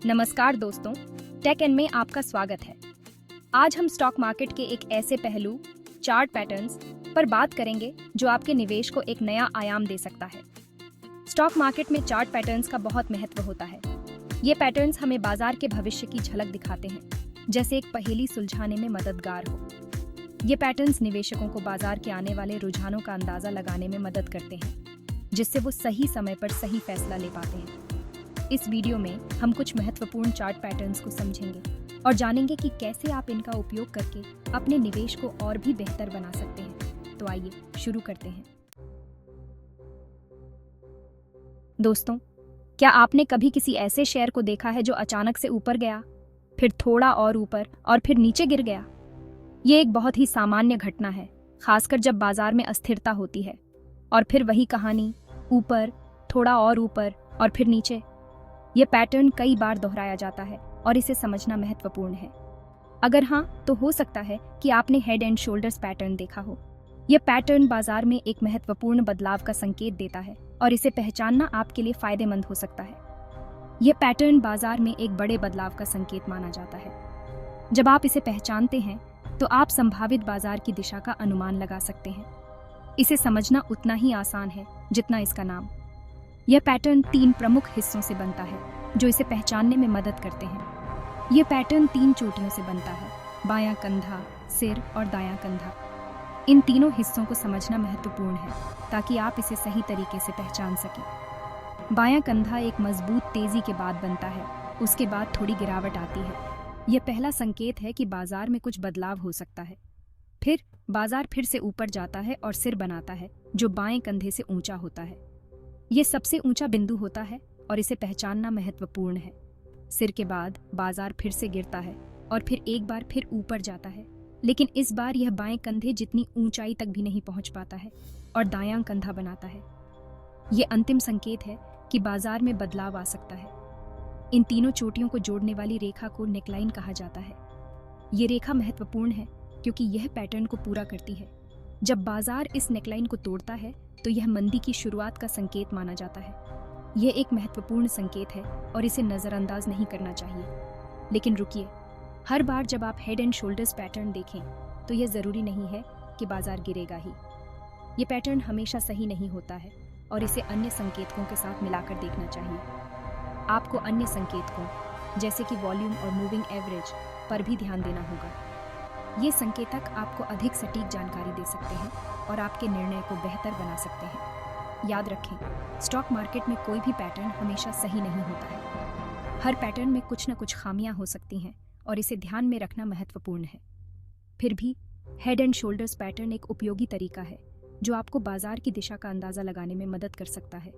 नमस्कार दोस्तों, take an में आपका स्वागत है। आज हम स्टॉक मार्केट के एक ऐसे पहलू, चार्ट पैटर्न्स पर बात करेंगे जो आपके निवेश को एक नया आयाम दे सकता है। स्टॉक मार्केट में चार्ट पैटर्न्स का बहुत महत्व होता है। ये पैटर्न्स हमें बाजार के भविष्य की झलक दिखाते हैं, जैसे एक पहेली सुलझाने में मददगार हो। ये पैटर्न्स निवेशकों को बाजार के आने वाले रुझानों का अंदाजा लगाने में मदद करते हैं, जिससे वो सही समय पर सही फैसला ले पाते हैं। इस वीडियो में हम कुछ महत्वपूर्ण चार्ट पैटर्न्स को समझेंगे और जानेंगे कि कैसे आप इनका उपयोग करके अपने निवेश को और भी बेहतर बना सकते हैं। तो आइए शुरू करते हैं। दोस्तों, क्या आपने कभी किसी ऐसे शेयर को देखा है जो अचानक से ऊपर गया, फिर थोड़ा और ऊपर और फिर नीचे गिर गया? ये एक बहुत ही सामान्य घटना है, खासकर जब बाजार में अस्थिरता होती है। और फिर वही कहानी, ऊपर, थोड़ा और ऊपर और फिर नीचे। ये पैटर्न कई बार दोहराया जाता है और इसे समझना महत्वपूर्ण है। अगर हाँ, तो हो सकता है कि आपने हेड एंड शोल्डर्स पैटर्न देखा हो। यह पैटर्न बाजार में एक महत्वपूर्ण बदलाव का संकेत देता है और इसे पहचानना आपके लिए फायदेमंद हो सकता है। यह पैटर्न बाजार में एक बड़े बदलाव का संकेत माना जाता है। जब आप इसे पहचानते हैं, तो आप संभावित बाजार की दिशा का अनुमान लगा सकते हैं। इसे समझना उतना ही आसान है जितना इसका नाम। यह पैटर्न 3 प्रमुख हिस्सों से बनता है जो इसे पहचानने में मदद करते हैं। यह पैटर्न 3 चोटियों से बनता है: बायां कंधा, सिर और दायां कंधा। इन तीनों हिस्सों को समझना महत्वपूर्ण है ताकि आप इसे सही तरीके से पहचान सकें। बायां कंधा एक मजबूत तेजी के बाद बनता है, उसके बाद थोड़ी गिरावट आती है। यह पहला संकेत है कि बाजार में कुछ बदलाव हो सकता है। फिर बाजार फिर से ऊपर जाता है और सिर बनाता है, जो बाएं कंधे से ऊंचा होता है। ये सबसे ऊंचा बिंदु होता है और इसे पहचानना महत्वपूर्ण है। सिर के बाद बाजार फिर से गिरता है और फिर एक बार फिर ऊपर जाता है, लेकिन इस बार यह बाएं कंधे जितनी ऊंचाई तक भी नहीं पहुंच पाता है और दायां कंधा बनाता है। ये अंतिम संकेत है कि बाजार में बदलाव आ सकता है। इन तीनों चोटियों को जोड़ने वाली रेखा को नेकलाइन कहा जाता है। ये रेखा महत्वपूर्ण है क्योंकि यह पैटर्न को पूरा करती है। जब बाजार इस नेकलाइन को तोड़ता है, तो यह मंदी की शुरुआत का संकेत माना जाता है। यह एक महत्वपूर्ण संकेत है और इसे नज़रअंदाज नहीं करना चाहिए। लेकिन रुकिए, हर बार जब आप हेड एंड शोल्डर्स पैटर्न देखें, तो यह ज़रूरी नहीं है कि बाजार गिरेगा ही। ये पैटर्न हमेशा सही नहीं होता है और इसे अन्य संकेतकों के साथ मिलाकर देखना चाहिए। आपको अन्य संकेतकों, जैसे कि वॉल्यूम और मूविंग एवरेज, पर भी ध्यान देना होगा। ये संकेतक आपको अधिक सटीक जानकारी दे सकते हैं और आपके निर्णय को बेहतर बना सकते हैं। याद रखें, स्टॉक मार्केट में कोई भी पैटर्न हमेशा सही नहीं होता है। हर पैटर्न में कुछ न कुछ खामियां हो सकती हैं और इसे ध्यान में रखना महत्वपूर्ण है। फिर भी हेड एंड शोल्डर्स पैटर्न एक उपयोगी तरीका है जो आपको बाजार की दिशा का अंदाजा लगाने में मदद कर सकता है।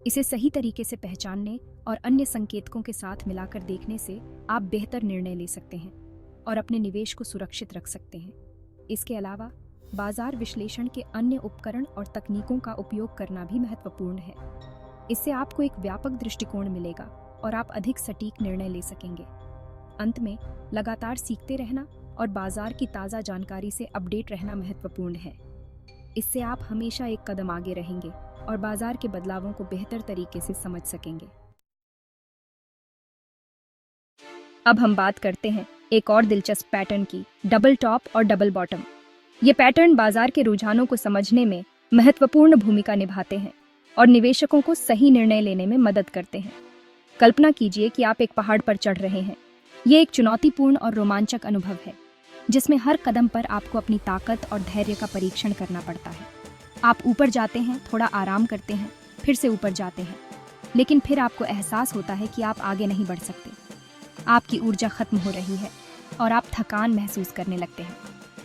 इसे सही तरीके से पहचानने और अन्य संकेतकों के साथ मिलाकर देखने से आप बेहतर निर्णय ले सकते हैं और अपने निवेश को सुरक्षित रख सकते हैं। इसके अलावा बाजार विश्लेषण के अन्य उपकरण और तकनीकों का उपयोग करना भी महत्वपूर्ण है। इससे आपको एक व्यापक दृष्टिकोण मिलेगा और आप अधिक सटीक निर्णय ले सकेंगे। अंत में, लगातार सीखते रहना और बाजार की ताज़ा जानकारी से अपडेट रहना महत्वपूर्ण है। इससे आप हमेशा एक कदम आगे रहेंगे और बाजार के बदलावों को बेहतर तरीके से समझ सकेंगे। अब हम बात करते हैं एक और दिलचस्प पैटर्न की, डबल टॉप और डबल बॉटम। ये पैटर्न बाजार के रुझानों को समझने में महत्वपूर्ण भूमिका निभाते हैं और निवेशकों को सही निर्णय लेने में मदद करते हैं। कल्पना कीजिए कि आप एक पहाड़ पर चढ़ रहे हैं। ये एक चुनौतीपूर्ण और रोमांचक अनुभव है, जिसमें हर कदम पर आपको अपनी ताकत और धैर्य का परीक्षण करना पड़ता है। आप ऊपर जाते हैं, थोड़ा आराम करते हैं, फिर से ऊपर जाते हैं, लेकिन फिर आपको एहसास होता है कि आप आगे नहीं बढ़ सकते। आपकी ऊर्जा खत्म हो रही है और आप थकान महसूस करने लगते हैं।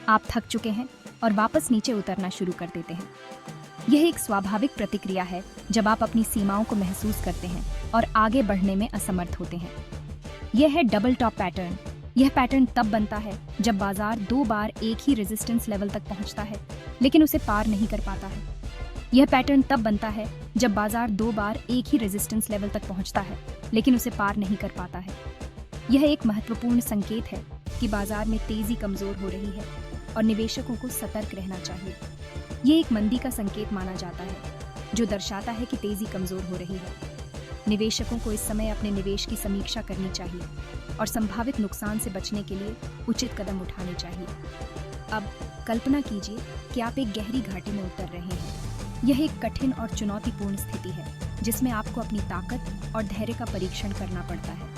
आप थक चुके हैं और वापस नीचे उतरना शुरू कर देते हैं। यह एक स्वाभाविक प्रतिक्रिया है जब आप अपनी सीमाओं को महसूस करते हैं और आगे बढ़ने में असमर्थ होते हैं। यह है डबल टॉप पैटर्न। यह पैटर्न तब बनता है जब बाजार 2 बार एक ही रेजिस्टेंस लेवल तक पहुंचता है, लेकिन उसे पार नहीं कर पाता है। यह पैटर्न तब बनता है जब बाजार 2 बार एक ही रेजिस्टेंस लेवल तक पहुंचता है, लेकिन उसे पार नहीं कर पाता है। यह एक महत्वपूर्ण संकेत है कि बाजार में तेजी कमजोर हो रही है और निवेशकों को सतर्क रहना चाहिए। ये एक मंदी का संकेत माना जाता है, जो दर्शाता है कि तेजी कमजोर हो रही है। निवेशकों को इस समय अपने निवेश की समीक्षा करनी चाहिए और संभावित नुकसान से बचने के लिए उचित कदम उठाने चाहिए। अब कल्पना कीजिए कि आप एक गहरी घाटी में उतर रहे हैं। यह एक कठिन और चुनौतीपूर्ण स्थिति है जिसमें आपको अपनी ताकत और धैर्य का परीक्षण करना पड़ता है।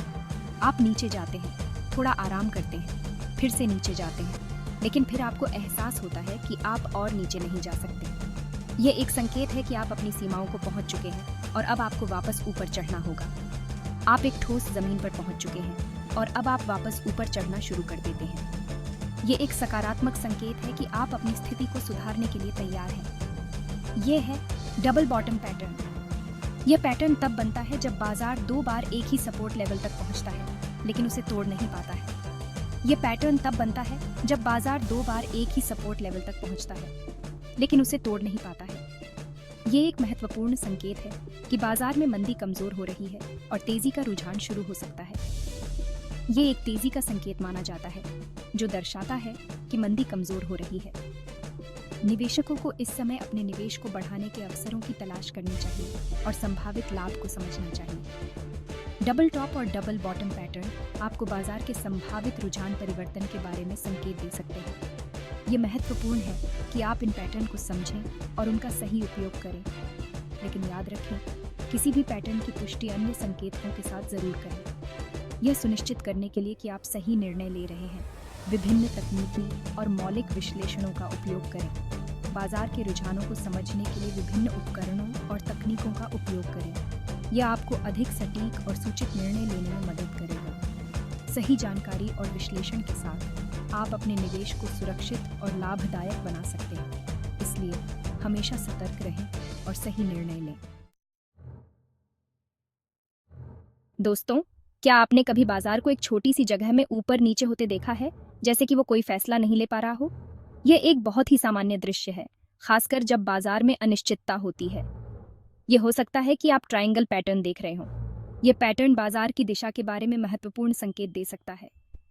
आप नीचे जाते हैं, थोड़ा आराम करते हैं, फिर से नीचे जाते हैं, लेकिन फिर आपको एहसास होता है कि आप और नीचे नहीं जा सकते। ये एक संकेत है कि आप अपनी सीमाओं को पहुंच चुके हैं और अब आपको वापस ऊपर चढ़ना होगा। आप एक ठोस जमीन पर पहुंच चुके हैं और अब आप वापस ऊपर चढ़ना शुरू कर देते हैं। ये एक सकारात्मक संकेत है कि आप अपनी स्थिति को सुधारने के लिए तैयार हैं। ये है डबल बॉटम पैटर्न। यह पैटर्न तब बनता है जब बाजार 2 बार एक ही सपोर्ट लेवल तक पहुंचता है लेकिन उसे तोड़ नहीं पाता है। यह पैटर्न तब बनता है जब बाजार 2 बार एक ही सपोर्ट लेवल तक पहुंचता है लेकिन उसे तोड़ नहीं पाता है। ये एक महत्वपूर्ण संकेत है कि बाजार में मंदी कमजोर हो रही है और तेजी का रुझान शुरू हो सकता है। ये एक तेजी का संकेत माना जाता है जो दर्शाता है कि मंदी कमजोर हो रही है। निवेशकों को इस समय अपने निवेश को बढ़ाने के अवसरों की तलाश करनी चाहिए और संभावित लाभ को समझना चाहिए। डबल टॉप और डबल बॉटम पैटर्न आपको बाजार के संभावित रुझान परिवर्तन के बारे में संकेत दे सकते हैं। ये महत्वपूर्ण है कि आप इन पैटर्न को समझें और उनका सही उपयोग करें। लेकिन याद रखें, किसी भी पैटर्न की पुष्टि अन्य संकेतों के साथ जरूर करें। यह सुनिश्चित करने के लिए कि आप सही निर्णय ले रहे हैं, विभिन्न तकनीकी और मौलिक विश्लेषणों का उपयोग करें। बाजार के रुझानों को समझने के लिए विभिन्न उपकरणों और तकनीकों का उपयोग करें। यह आपको अधिक सटीक और सूचित निर्णय लेने में मदद करेगा। सही जानकारी और विश्लेषण के साथ आप अपने निवेश को सुरक्षित और लाभदायक बना सकते हैं। इसलिए हमेशा सतर्क रहें और सही निर्णय लें। दोस्तों, क्या आपने कभी बाजार को एक छोटी सी जगह में ऊपर नीचे होते देखा है, जैसे कि वो कोई फैसला नहीं ले पा रहा हो? यह एक बहुत ही सामान्य दृश्य है, खासकर जब बाजार में अनिश्चितता होती है। यह हो सकता है कि आप ट्रायंगल पैटर्न देख रहे हों। यह पैटर्न बाजार की दिशा के बारे में महत्वपूर्ण संकेत दे सकता है।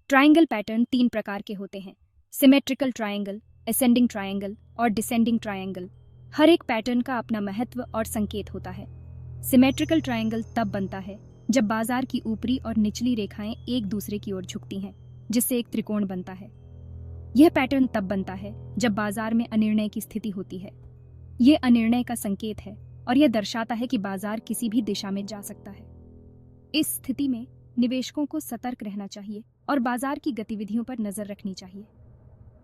ट्रायंगल पैटर्न 3 प्रकार के होते हैं: सिमेट्रिकल ट्रायंगल, असेंडिंग ट्रायंगल और डिसेंडिंग ट्रायंगल। हर एक पैटर्न का अपना महत्व और संकेत होता है। सिमेट्रिकल ट्रायंगल तब बनता है जब बाजार की ऊपरी और निचली रेखाएं एक दूसरे की ओर झुकती हैं, जिससे एक त्रिकोण बनता है। यह पैटर्न तब बनता है जब बाजार में अनिर्णय की स्थिति होती है। यह अनिर्णय का संकेत है और यह दर्शाता है कि बाजार किसी भी दिशा में जा सकता है। इस स्थिति में निवेशकों को सतर्क रहना चाहिए और बाजार की गतिविधियों पर नजर रखनी चाहिए।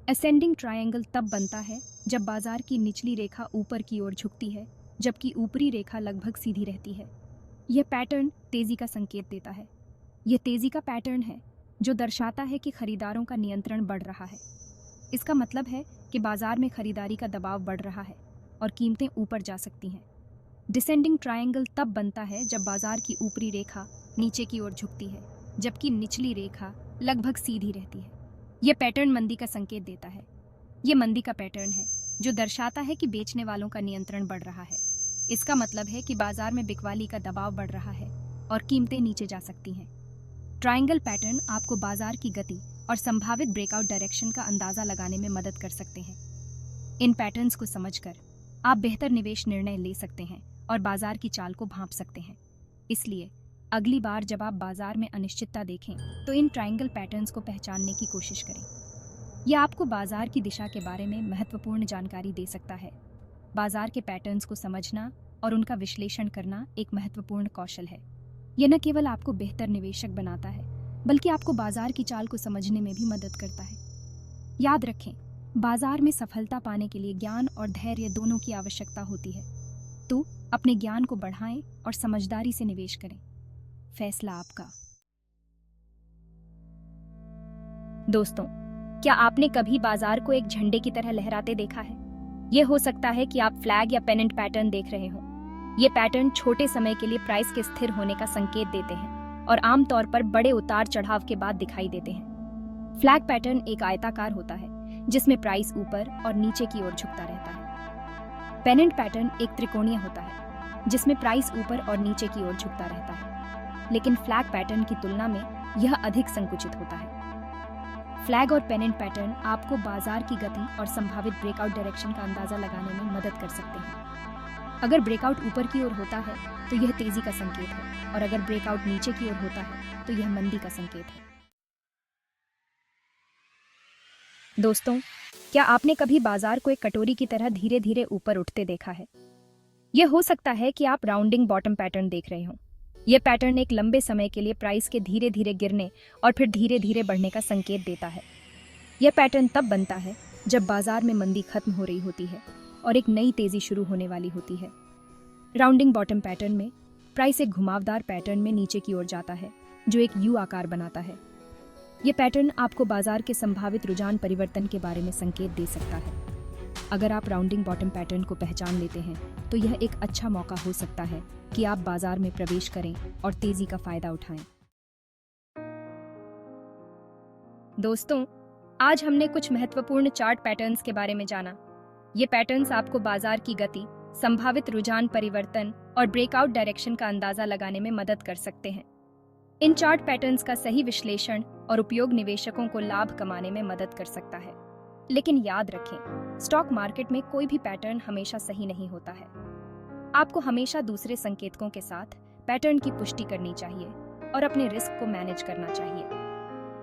असेंडिंग ट्रायंगल तब बनता है जब बाजार की निचली रेखा ऊपर की ओर झुकती है, जबकि ऊपरी रेखा लगभग सीधी रहती है। यह पैटर्न तेजी का संकेत देता है। यह तेजी का पैटर्न है जो दर्शाता है कि खरीदारों का नियंत्रण बढ़ रहा है। इसका मतलब है कि बाजार में खरीदारी का दबाव बढ़ रहा है और कीमतें ऊपर जा सकती हैं। डिसेंडिंग ट्रायंगल तब बनता है जब बाजार की ऊपरी रेखा नीचे की ओर झुकती है, जबकि निचली रेखा लगभग सीधी रहती है। यह पैटर्न मंदी का संकेत देता है। यह मंदी का पैटर्न है जो दर्शाता है कि बेचने वालों का नियंत्रण बढ़ रहा है। इसका मतलब है कि बाजार में बिकवाली का दबाव बढ़ रहा है और कीमतें नीचे जा सकती हैं। ट्रायंगल पैटर्न आपको बाजार की गति और संभावित ब्रेकआउट डायरेक्शन का अंदाजा लगाने में मदद कर सकते हैं। इन पैटर्न्स को समझकर आप बेहतर निवेश निर्णय ले सकते हैं और बाजार की चाल को भांप सकते हैं। इसलिए अगली बार जब आप बाजार में अनिश्चितता देखें तो इन ट्रायंगल पैटर्न्स को पहचानने की कोशिश करें। यह आपको बाजार की दिशा के बारे में महत्वपूर्ण जानकारी दे सकता है। बाजार के पैटर्न्स को समझना और उनका विश्लेषण करना एक महत्वपूर्ण कौशल है। यह न केवल आपको बेहतर निवेशक बनाता है, बल्कि आपको बाजार की चाल को समझने में भी मदद करता है। याद रखें, बाजार में सफलता पाने के लिए ज्ञान और धैर्य दोनों की आवश्यकता होती है। तो अपने ज्ञान को बढ़ाएं और समझदारी से निवेश करें। फैसला आपका। दोस्तों, क्या आपने कभी बाजार को एक झंडे की तरह लहराते देखा है? यह हो सकता है कि आप फ्लैग या पेनेंट पैटर्न देख रहे हो। ये पैटर्न छोटे समय के लिए प्राइस के स्थिर होने का संकेत देते हैं और आमतौर पर बड़े उतार चढ़ाव के बाद दिखाई देते हैं। फ्लैग पैटर्न एक आयताकार होता है जिसमें प्राइस ऊपर और नीचे की ओर झुकता रहता है। पेनेंट पैटर्न एक त्रिकोणीय होता है जिसमें प्राइस ऊपर और नीचे की ओर झुकता रहता है, लेकिन फ्लैग पैटर्न की तुलना में यह अधिक संकुचित होता है। फ्लैग और पेनेंट पैटर्न आपको बाजार की गति और संभावित ब्रेकआउट डायरेक्शन का अंदाजा लगाने में मदद कर सकते हैं। अगर ब्रेकआउट ऊपर की ओर होता है तो यह तेजी का संकेत है, और अगर ब्रेकआउट नीचे की ओर होता है तो यह मंदी का संकेत है। दोस्तों, क्या आपने कभी बाजार को एक कटोरी की तरह धीरे धीरे ऊपर उठते देखा है? यह हो सकता है कि आप राउंडिंग बॉटम पैटर्न देख रहे हो। यह पैटर्न एक लंबे समय के लिए प्राइस के धीरे धीरे गिरने और फिर धीरे धीरे बढ़ने का संकेत देता है। यह पैटर्न तब बनता है जब बाजार में मंदी खत्म हो रही होती है और एक नई तेजी शुरू होने वाली होती है। राउंडिंग बॉटम पैटर्न में प्राइस एक घुमावदार पैटर्न में नीचे की ओर जाता है, जो एक यू आकार बनाता है। यह पैटर्न आपको बाजार के संभावित रुझान परिवर्तन के बारे में संकेत दे सकता है। अगर आप राउंडिंग बॉटम पैटर्न को पहचान लेते हैं तो यह एक अच्छा मौका हो सकता है कि आप बाजार में प्रवेश करें और तेजी का फायदा उठाएं। दोस्तों, आज हमने कुछ महत्वपूर्ण चार्ट पैटर्न्स के बारे में जाना। ये पैटर्न्स आपको बाजार की गति, संभावित रुझान परिवर्तन और ब्रेकआउट डायरेक्शन का अंदाजा लगाने में मदद कर सकते हैं। इन चार्ट पैटर्न्स का सही विश्लेषण और उपयोग निवेशकों को लाभ कमाने में मदद कर सकता है। लेकिन याद रखें, स्टॉक मार्केट में कोई भी पैटर्न हमेशा सही नहीं होता है। आपको हमेशा दूसरे संकेतकों के साथ पैटर्न की पुष्टि करनी चाहिए और अपने रिस्क को मैनेज करना चाहिए।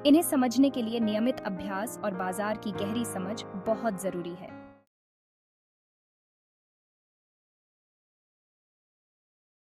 इन्हें समझने के लिए नियमित अभ्यास और बाजार की गहरी समझ बहुत जरूरी है।